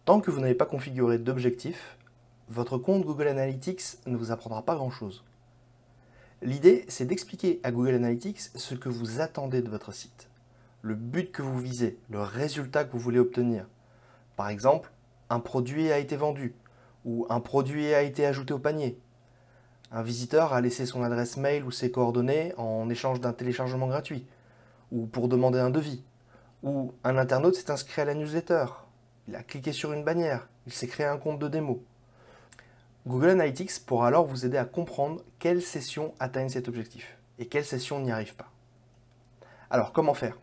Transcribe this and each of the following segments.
Tant que vous n'avez pas configuré d'objectif, votre compte Google Analytics ne vous apprendra pas grand-chose. L'idée, c'est d'expliquer à Google Analytics ce que vous attendez de votre site, le but que vous visez, le résultat que vous voulez obtenir. Par exemple, un produit a été vendu ou un produit a été ajouté au panier. Un visiteur a laissé son adresse mail ou ses coordonnées en échange d'un téléchargement gratuit ou pour demander un devis. Ou un internaute s'est inscrit à la newsletter. Il a cliqué sur une bannière. Il s'est créé un compte de démo. Google Analytics pourra alors vous aider à comprendre quelles sessions atteignent cet objectif et quelles sessions n'y arrivent pas. Alors, comment faire?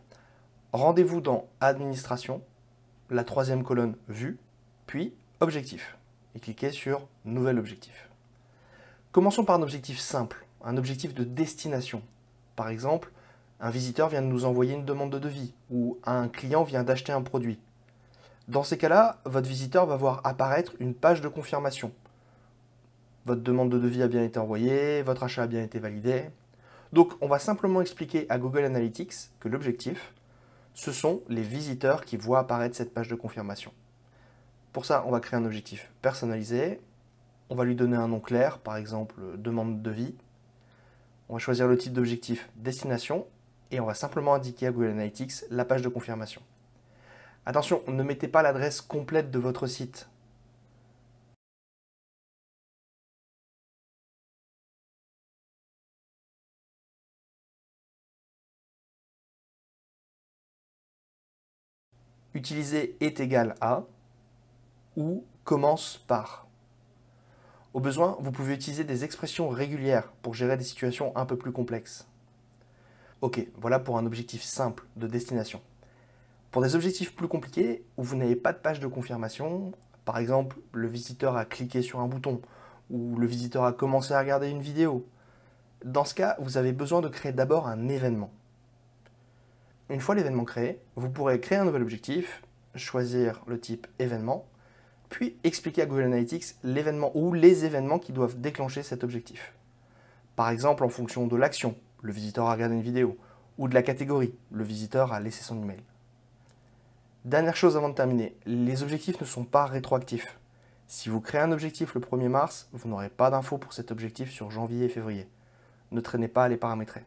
Rendez-vous dans Administration, la troisième colonne Vue, puis Objectif, et cliquez sur Nouvel objectif. Commençons par un objectif simple, un objectif de destination. Par exemple, un visiteur vient de nous envoyer une demande de devis ou un client vient d'acheter un produit. Dans ces cas-là, votre visiteur va voir apparaître une page de confirmation. Votre demande de devis a bien été envoyée, votre achat a bien été validé. Donc, on va simplement expliquer à Google Analytics que l'objectif, ce sont les visiteurs qui voient apparaître cette page de confirmation. Pour ça, on va créer un objectif personnalisé. On va lui donner un nom clair, par exemple demande de devis. On va choisir le type d'objectif destination et on va simplement indiquer à Google Analytics la page de confirmation. Attention, ne mettez pas l'adresse complète de votre site. Utilisez est égal à ou commence par. Au besoin, vous pouvez utiliser des expressions régulières pour gérer des situations un peu plus complexes. Ok, voilà pour un objectif simple de destination. Pour des objectifs plus compliqués, où vous n'avez pas de page de confirmation, par exemple, le visiteur a cliqué sur un bouton, ou le visiteur a commencé à regarder une vidéo, dans ce cas, vous avez besoin de créer d'abord un événement. Une fois l'événement créé, vous pourrez créer un nouvel objectif, choisir le type événement, puis expliquer à Google Analytics l'événement ou les événements qui doivent déclencher cet objectif. Par exemple, en fonction de l'action, le visiteur a regardé une vidéo, ou de la catégorie, le visiteur a laissé son email. Dernière chose avant de terminer, les objectifs ne sont pas rétroactifs. Si vous créez un objectif le 1er mars, vous n'aurez pas d'infos pour cet objectif sur janvier et février. Ne traînez pas à les paramétrer.